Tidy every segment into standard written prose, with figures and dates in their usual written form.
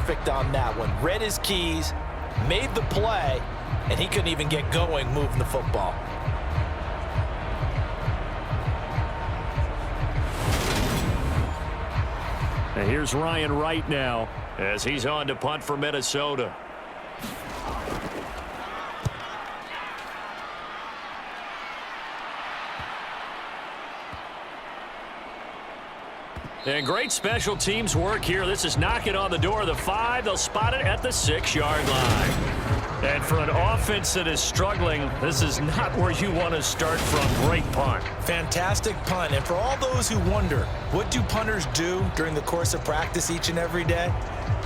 perfect on that one. Read his keys, made the play, and he couldn't even get going moving the football. And here's Ryan Wright now as he's on to punt for Minnesota. And great special teams work here. This is knocking on the door of the 5. They'll spot it at the 6-yard line. And for an offense that is struggling, this is not where you want to start from. Great punt. Fantastic punt. And for all those who wonder, what do punters do during the course of practice each and every day?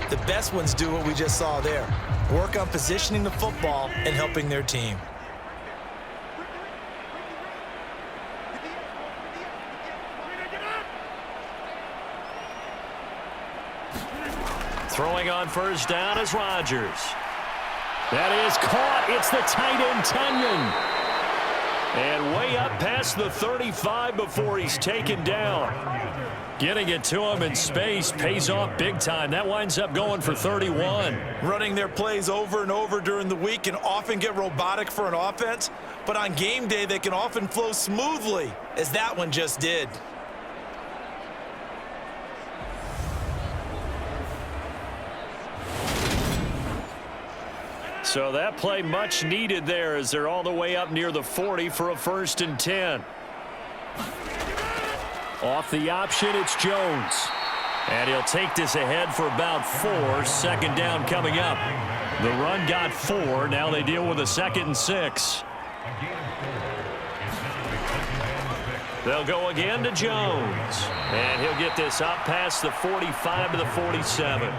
The best ones do what we just saw there. Work on positioning the football and helping their team. Throwing on first down is Rodgers. That is caught. It's the tight end, Tunyon. And way up past the 35 before he's taken down. Getting it to him in space pays off big time. That winds up going for 31. Running their plays over and over during the week can often get robotic for an offense, but on game day they can often flow smoothly, as that one just did. So that play much needed there as they're all the way up near the 40 for a 1st and 10. Off the option, it's Jones. And he'll take this ahead for about 4. 2nd down coming up. The run got 4. Now they deal with a 2nd and 6. They'll go again to Jones. And he'll get this up past the 45 to the 47.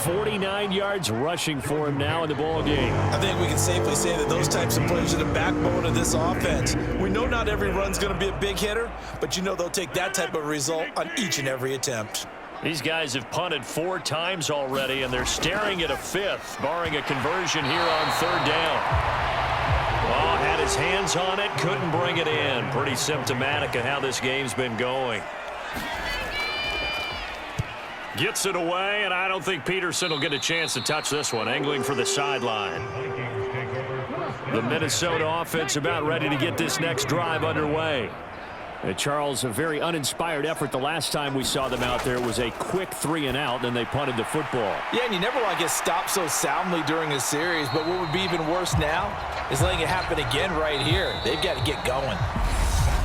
49 yards rushing for him now in the ball game. I think we can safely say that those types of plays are the backbone of this offense. We know not every run's going to be a big hitter, but you know they'll take that type of result on each and every attempt. These guys have punted 4 times already, and they're staring at a 5th, barring a conversion here on 3rd down. Oh, had his hands on it, couldn't bring it in. Pretty symptomatic of how this game's been going. Gets it away, and I don't think Peterson will get a chance to touch this one. Angling for the sideline. The Minnesota offense about ready to get this next drive underway. Charles, a very uninspired effort the last time we saw them out there. It was a quick 3 and out, then they punted the football. Yeah, and you never want to get stopped so soundly during a series, but what would be even worse now is letting it happen again right here. They've got to get going.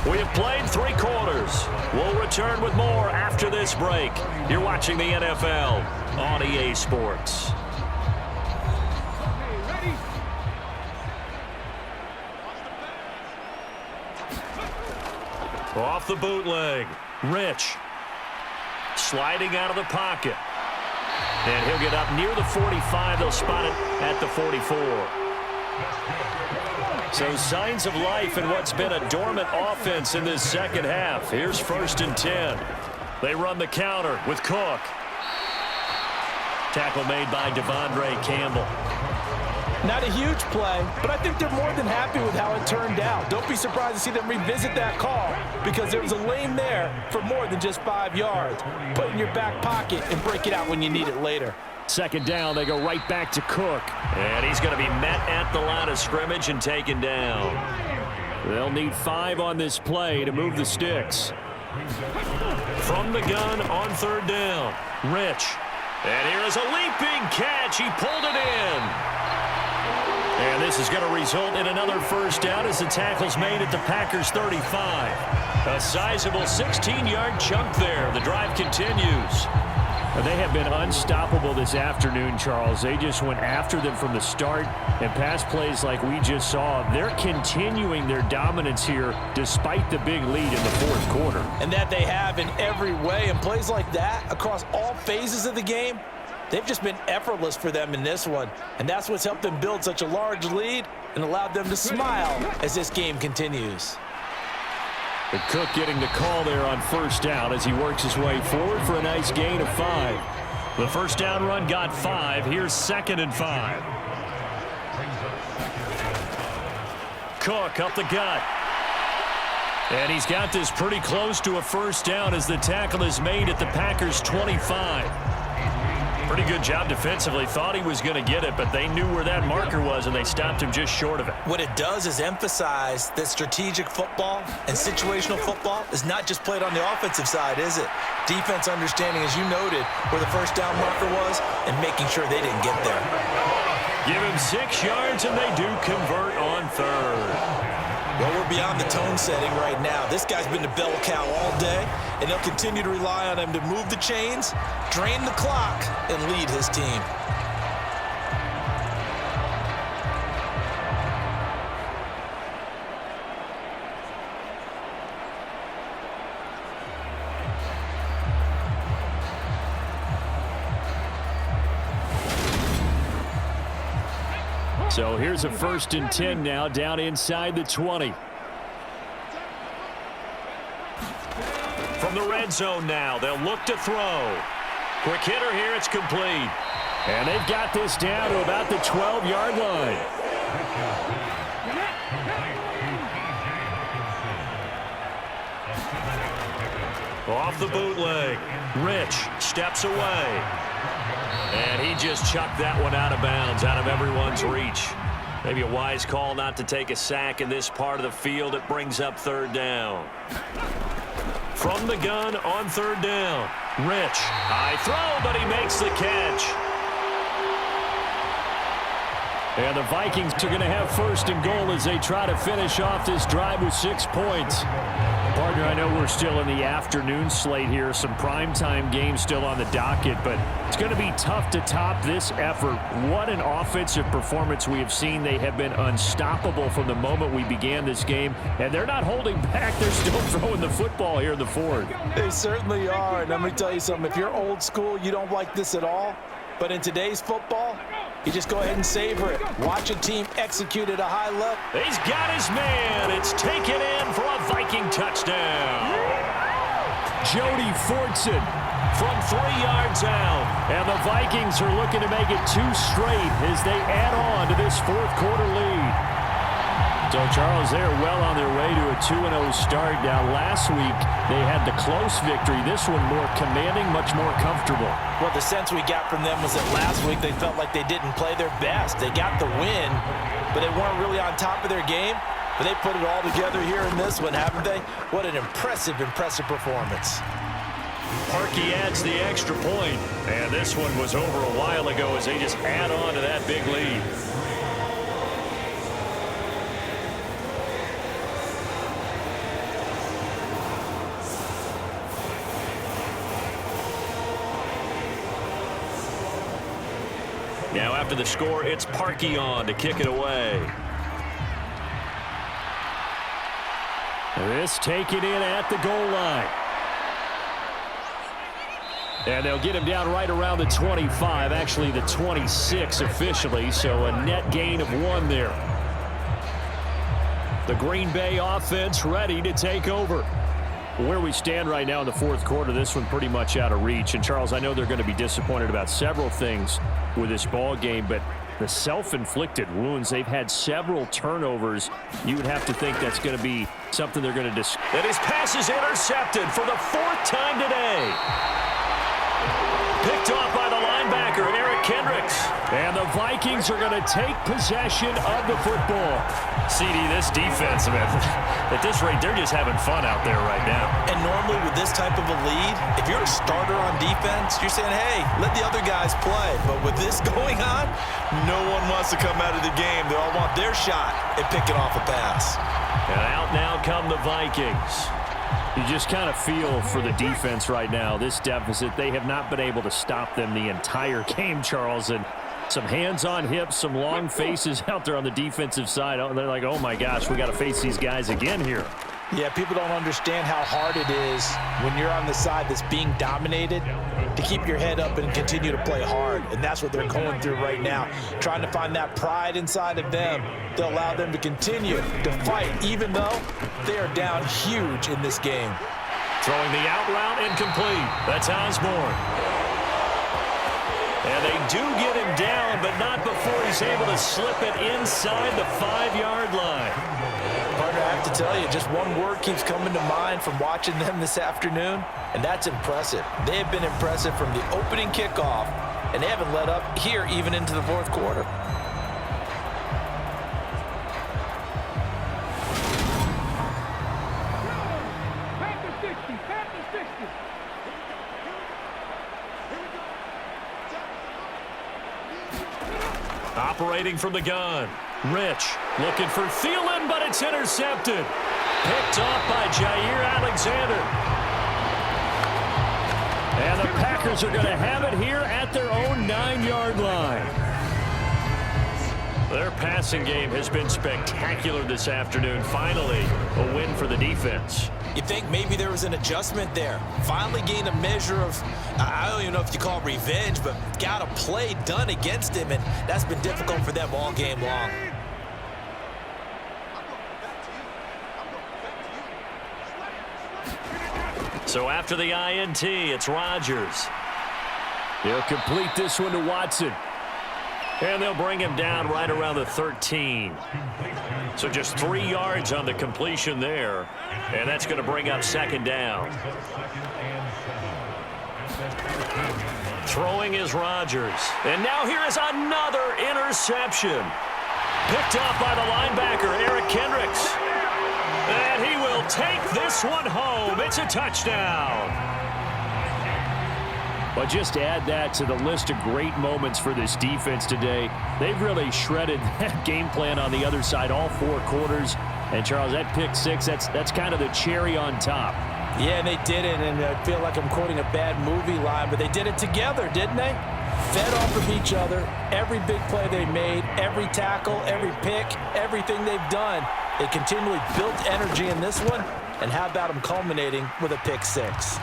We have played 3 quarters. We'll return with more after this break. You're watching the NFL on EA Sports. Off the bootleg, Rich. Sliding out of the pocket. And he'll get up near the 45. They'll spot it at the 44. So signs of life in what's been a dormant offense in this second half. Here's 1st and 10. They run the counter with Cook. Tackle made by Devondre Campbell. Not a huge play, but I think they're more than happy with how it turned out. Don't be surprised to see them revisit that call because there was a lane there for more than just 5 yards. Put it in your back pocket and break it out when you need it later. 2nd down, they go right back to Cook. And he's going to be met at the line of scrimmage and taken down. They'll need 5 on this play to move the sticks. From the gun on 3rd down, Rich. And here is a leaping catch. He pulled it in. And this is going to result in another 1st down as the tackle's made at the Packers' 35. A sizable 16-yard chunk there. The drive continues. They have been unstoppable this afternoon, Charles. They just went after them from the start, and pass plays like we just saw, they're continuing their dominance here despite the big lead in the 4th quarter. And that they have in every way, and plays like that across all phases of the game, they've just been effortless for them in this one. And that's what's helped them build such a large lead and allowed them to smile as this game continues. And Cook getting the call there on 1st down as he works his way forward for a nice gain of 5. The 1st down run got 5. Here's 2nd and 5. Cook up the gut. And he's got this pretty close to a 1st down as the tackle is made at the Packers' 25. Pretty good job defensively. Thought he was going to get it, but they knew where that marker was, and they stopped him just short of it. What it does is emphasize that strategic football and situational football is not just played on the offensive side, is it? Defense understanding, as you noted, where the first down marker was and making sure they didn't get there. Give him 6 yards, and they do convert on third. Well, we're beyond the tone setting right now. This guy's been the bell cow all day, and they'll continue to rely on him to move the chains, drain the clock, and lead his team. So here's a 1st and 10 now, down inside the 20. From the red zone now, they'll look to throw. Quick hitter here, it's complete. And they've got this down to about the 12-yard line. Off the bootleg. Rich steps away. And he just chucked that one out of bounds, out of everyone's reach. Maybe a wise call not to take a sack in this part of the field. It brings up 3rd down. From the gun on 3rd down. Rich, high throw, but he makes the catch. And the Vikings are going to have 1st and goal as they try to finish off this drive with 6 points. Partner, I know we're still in the afternoon slate here. Some primetime games still on the docket, but it's going to be tough to top this effort. What an offensive performance we have seen. They have been unstoppable from the moment we began this game, and they're not holding back. They're still throwing the football here in the 4th. They certainly are, and let me tell you something. If you're old school, you don't like this at all, but in today's football, you just go ahead and savor it. Watch a team execute at a high level. He's got his man. It's taken in for a Viking touchdown. Jody Fortson from 3 yards out. And the Vikings are looking to make it 2 straight as they add on to this 4th quarter lead. So, Charles, they're well on their way to a 2-0 start. Now, last week, they had the close victory. This one more commanding, much more comfortable. Well, the sense we got from them was that last week they felt like they didn't play their best. They got the win, but they weren't really on top of their game. But they put it all together here in this one, haven't they? What an impressive, impressive performance. Parkey adds the extra point, and this one was over a while ago as they just add on to that big lead. Now after the score, it's Parkey on to kick it away. This taken in at the goal line. And they'll get him down right around the 25, actually the 26 officially, so a net gain of 1 there. The Green Bay offense ready to take over. Where we stand right now in the 4th quarter, this one pretty much out of reach. And, Charles, I know they're going to be disappointed about several things with this ball game, but the self-inflicted wounds, they've had several turnovers. You would have to think that's going to be something they're going to discuss. And his pass is intercepted for the 4th time today. Picked off by the linebacker, Eric Kendricks. And the Vikings are going to take possession of the football. CD, this defense, man, at this rate, they're just having fun out there right now. And normally with this type of a lead, if you're a starter on defense, you're saying, hey, let the other guys play. But with this going on, no one wants to come out of the game. They all want their shot at picking off a pass. And out now come the Vikings. You just kind of feel for the defense right now. This deficit, they have not been able to stop them the entire game, Charles. And some hands on hips, some long faces out there on the defensive side. They're like, oh, my gosh, we got to face these guys again here. Yeah, people don't understand how hard it is when you're on the side that's being dominated to keep your head up and continue to play hard. And that's what they're going through right now, trying to find that pride inside of them to allow them to continue to fight, even though they are down huge in this game. Throwing the out route incomplete. That's Osborne. And they do get him down, but not before he's able to slip it inside the 5-yard line. Partner, I have to tell you, just one word keeps coming to mind from watching them this afternoon, and that's impressive. They have been impressive from the opening kickoff and they haven't let up here even into the fourth quarter. Operating from the gun. Rich looking for Thielen, but it's intercepted. Picked off by Jair Alexander. And the Packers are going to have it here at their own 9-yard line. Their passing game has been spectacular this afternoon. Finally, a win for the defense. You think maybe there was an adjustment there. Finally gained a measure of, I don't even know if you call it revenge, but got a play done against him, and that's been difficult for them all game long. So after the INT, it's Rodgers. He'll complete this one to Watson. And they'll bring him down right around the 13. So just 3 yards on the completion there. And that's going to bring up second down. Throwing is Rodgers. And now here is another interception. Picked off by the linebacker, Eric Kendricks. And he will take this one home. It's a touchdown. But just add that to the list of great moments for this defense today. They've really shredded that game plan on the other side all 4 quarters. And, Charles, that pick 6, that's kind of the cherry on top. Yeah, and they did it, and I feel like I'm quoting a bad movie line, but they did it together, didn't they? Fed off of each other, every big play they made, every tackle, every pick, everything they've done. They continually built energy in this one, and how about them culminating with a pick 6?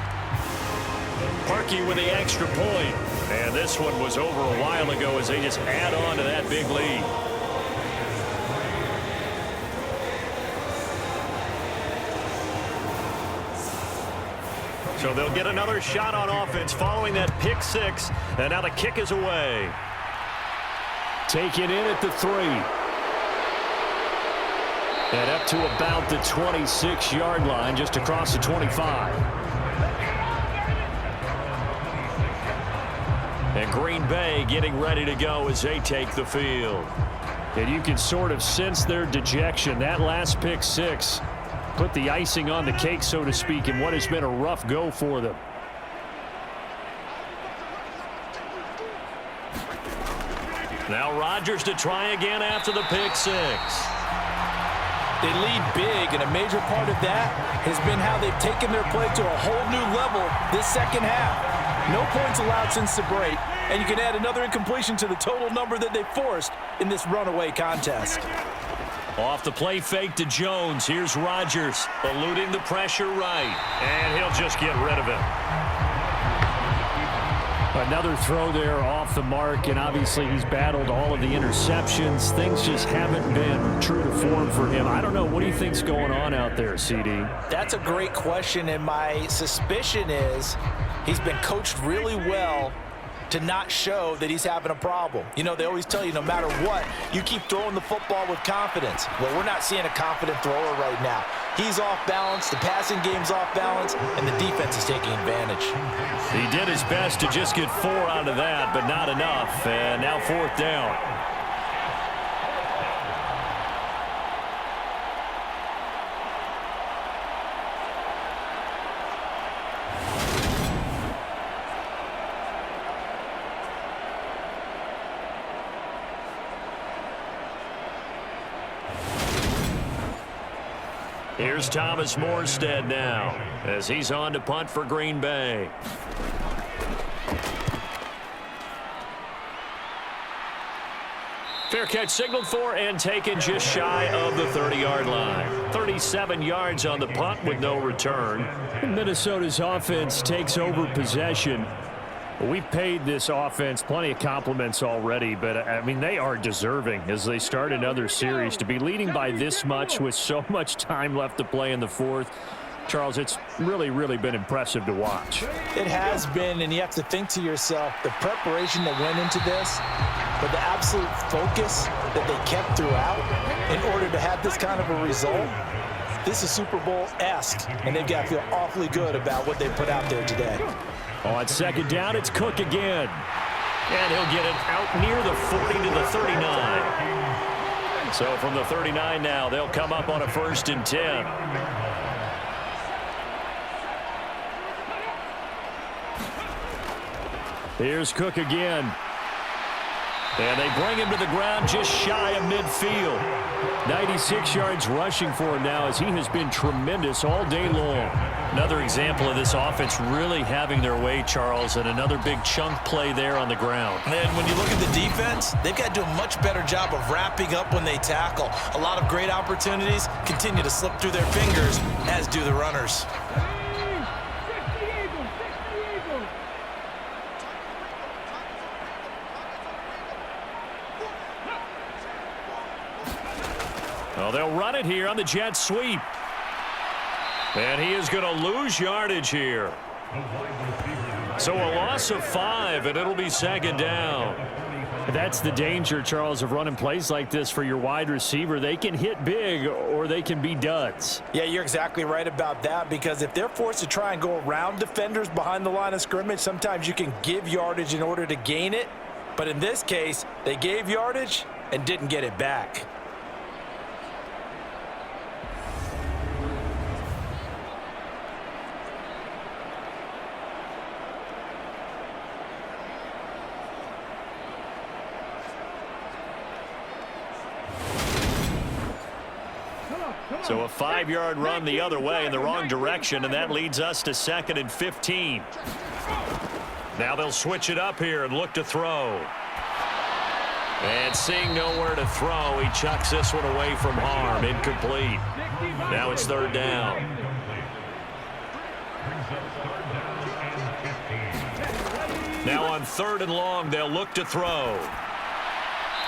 Parkey with the extra point. And this one was over a while ago as they just add on to that big lead. So they'll get another shot on offense following that pick 6. And now the kick is away. Taken in at the 3. And up to about the 26-yard line, just across the 25. And Green Bay getting ready to go as they take the field. And you can sort of sense their dejection. That last pick 6 put the icing on the cake, so to speak, in what has been a rough go for them. Now Rodgers to try again after the pick 6. They lead big, and a major part of that has been how they've taken their play to a whole new level this second half. No points allowed since the break, and you can add another incompletion to the total number that they forced in this runaway contest. Off the play fake to Jones. Here's Rodgers eluding the pressure right, and he'll just get rid of it. Another throw there off the mark, and obviously he's battled all of the interceptions. Things just haven't been true to form for him. I don't know. What do you think's going on out there, CD? That's a great question, and my suspicion is he's been coached really well to not show that he's having a problem. You know, they always tell you no matter what, you keep throwing the football with confidence. Well, we're not seeing a confident thrower right now. He's off balance, the passing game's off balance, and the defense is taking advantage. He did his best to just get 4 out of that, but not enough. And now 4th down. Here's Thomas Morstead now as he's on to punt for Green Bay. Fair catch signaled for and taken just shy of the 30-yard line. 37 yards on the punt with no return. Minnesota's offense takes over possession. We've paid this offense plenty of compliments already, but, I mean, they are deserving as they start another series. To be leading by this much with so much time left to play in the 4th, Charles, it's really, really been impressive to watch. It has been, and you have to think to yourself, the preparation that went into this, but the absolute focus that they kept throughout in order to have this kind of a result, this is Super Bowl-esque, and they've got to feel awfully good about what they put out there today. On second down, it's Cook again. And he'll get it out near the 40 to the 39. So from the 39 now, they'll come up on a 1st and 10. Here's Cook again. And they bring him to the ground just shy of midfield. 96 yards rushing for him now as he has been tremendous all day long. Another example of this offense really having their way, Charles, and another big chunk play there on the ground. And when you look at the defense, they've got to do a much better job of wrapping up when they tackle. A lot of great opportunities continue to slip through their fingers, as do the runners. Well, they'll run it here on the jet sweep. And he is going to lose yardage here. So a loss of 5, and it'll be 2nd down. That's the danger, Charles, of running plays like this for your wide receiver. They can hit big or they can be duds. Yeah, you're exactly right about that, because if they're forced to try and go around defenders behind the line of scrimmage, sometimes you can give yardage in order to gain it. But in this case, they gave yardage and didn't get it back. So a 5-yard run the other way in the wrong direction, and that leads us to 2nd and 15. Now they'll switch it up here and look to throw. And seeing nowhere to throw, he chucks this one away from harm. Incomplete. Now it's 3rd down. Now on 3rd and long, they'll look to throw.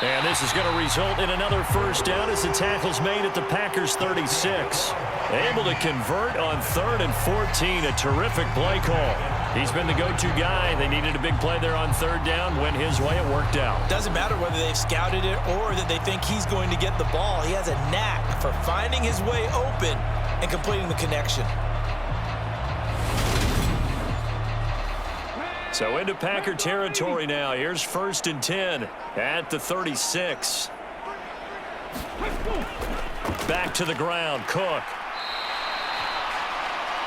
And this is going to result in another 1st down as the tackle's made at the Packers' 36. Able to convert on 3rd and 14. A terrific play call. He's been the go-to guy. They needed a big play there on 3rd down. Went his way. It worked out. Doesn't matter whether they've scouted it or that they think he's going to get the ball. He has a knack for finding his way open and completing the connection. So into Packer territory now. Here's 1st and 10 at the 36. Back to the ground. Cook.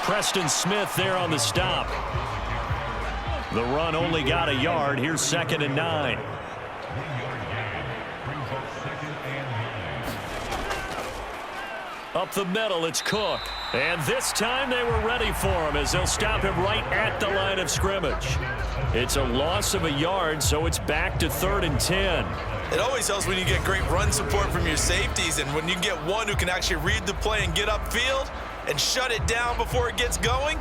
Preston Smith there on the stop. The run only got a yard. Here's 2nd and 9. Up the middle, it's Cook. And this time they were ready for him as they'll stop him right at the line of scrimmage. It's a loss of a yard, so it's back to 3rd and 10. It always helps when you get great run support from your safeties, and when you get one who can actually read the play and get upfield and shut it down before it gets going,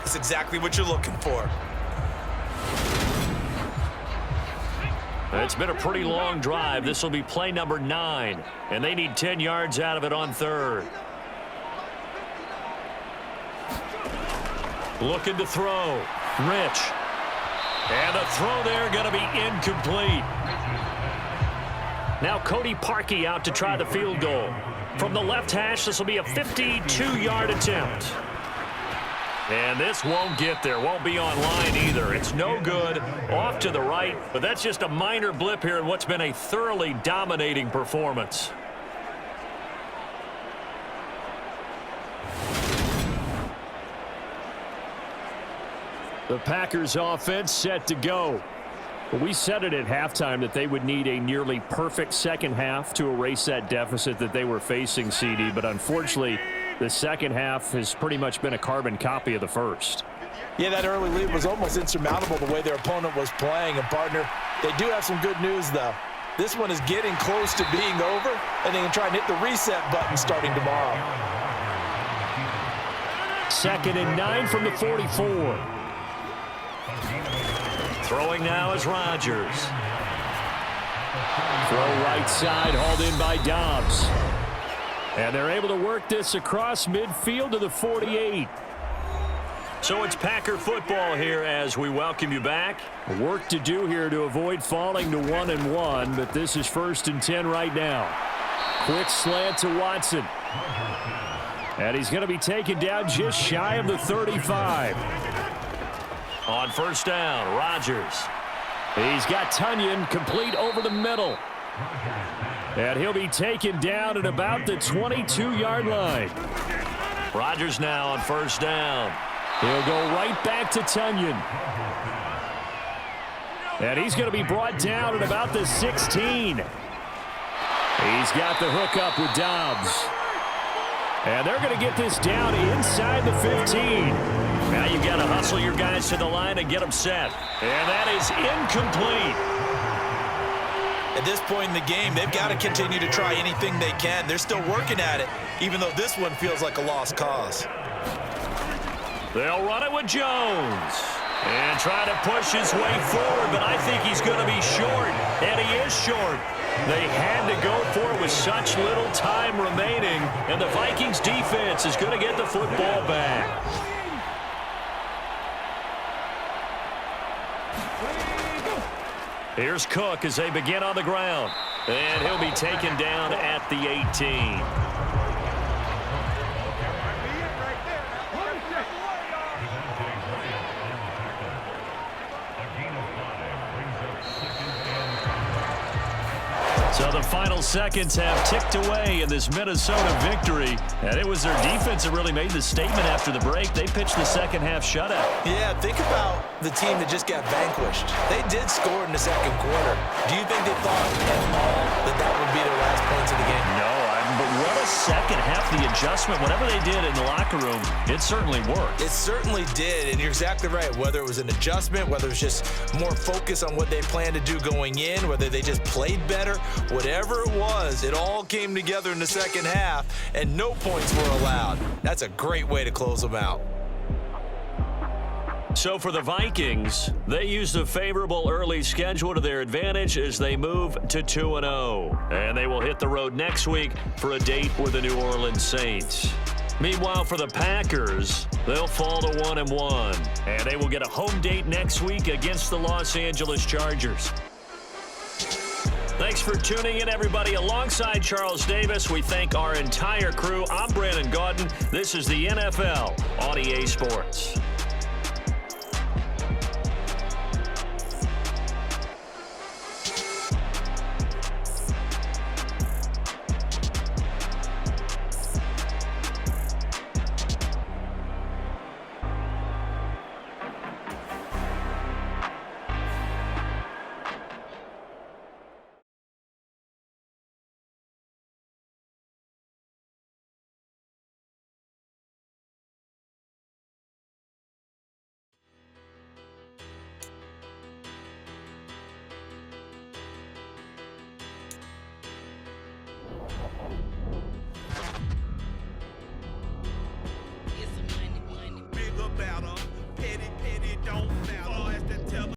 it's exactly what you're looking for. It's been a pretty long drive. This will be play number 9, and they need 10 yards out of it on 3rd. Looking to throw. Rich. And the throw there going to be incomplete. Now Cody Parkey out to try the field goal. From the left hash, this will be a 52-yard attempt. And this won't get there. Won't be on line either. It's no good. Off to the right. But that's just a minor blip here in what's been a thoroughly dominating performance. The Packers offense set to go. We said it at halftime that they would need a nearly perfect second half to erase that deficit that they were facing, CD. But unfortunately, the second half has pretty much been a carbon copy of the first. Yeah, that early lead was almost insurmountable the way their opponent was playing. And, partner, they do have some good news, though. This one is getting close to being over, and they can try and hit the reset button starting tomorrow. 2nd and 9 from the 44. Throwing now is Rodgers. Throw right side, hauled in by Dobbs. And they're able to work this across midfield to the 48. So it's Packer football here as we welcome you back. Work to do here to avoid falling to 1-1, but this is 1st and 10 right now. Quick slant to Watson. And he's going to be taken down just shy of the 35. On 1st down, Rodgers. He's got Tunyon complete over the middle. And he'll be taken down at about the 22-yard line. Rodgers now on first down. He'll go right back to Tunyon. And he's going to be brought down at about the 16. He's got the hook up with Dobbs. And they're going to get this down inside the 15. Now you've got to hustle your guys to the line and get them set. And that is incomplete. At this point in the game, they've got to continue to try anything they can. They're still working at it, even though this one feels like a lost cause. They'll run it with Jones. And try to push his way forward, but I think he's going to be short. And he is short. They had to go for it with such little time remaining. And the Vikings defense is going to get the football back. Here's Cook as they begin on the ground. And he'll be taken down at the 18. So the final seconds have ticked away in this Minnesota victory. And it was their defense that really made the statement after the break. They pitched the second half shutout. Yeah, think about the team that just got vanquished. They did score in the second quarter. Do you think they thought at all that that would be their last points of the game? No, but what a second half. The adjustment, whatever they did in the locker room, it certainly worked. It certainly did, and you're exactly right. Whether it was an adjustment, whether it was just more focus on what they planned to do going in, whether they just played better, whatever it was, it all came together in the second half, and no points were allowed. That's a great way to close them out. So for the Vikings, they used a favorable early schedule to their advantage as they move to 2-0. And they will hit the road next week for a date with the New Orleans Saints. Meanwhile, for the Packers, they'll fall to 1-1. And they will get a home date next week against the Los Angeles Chargers. Thanks for tuning in, everybody. Alongside Charles Davis, we thank our entire crew. I'm Brandon Gaudin. This is the NFL on EA Sports.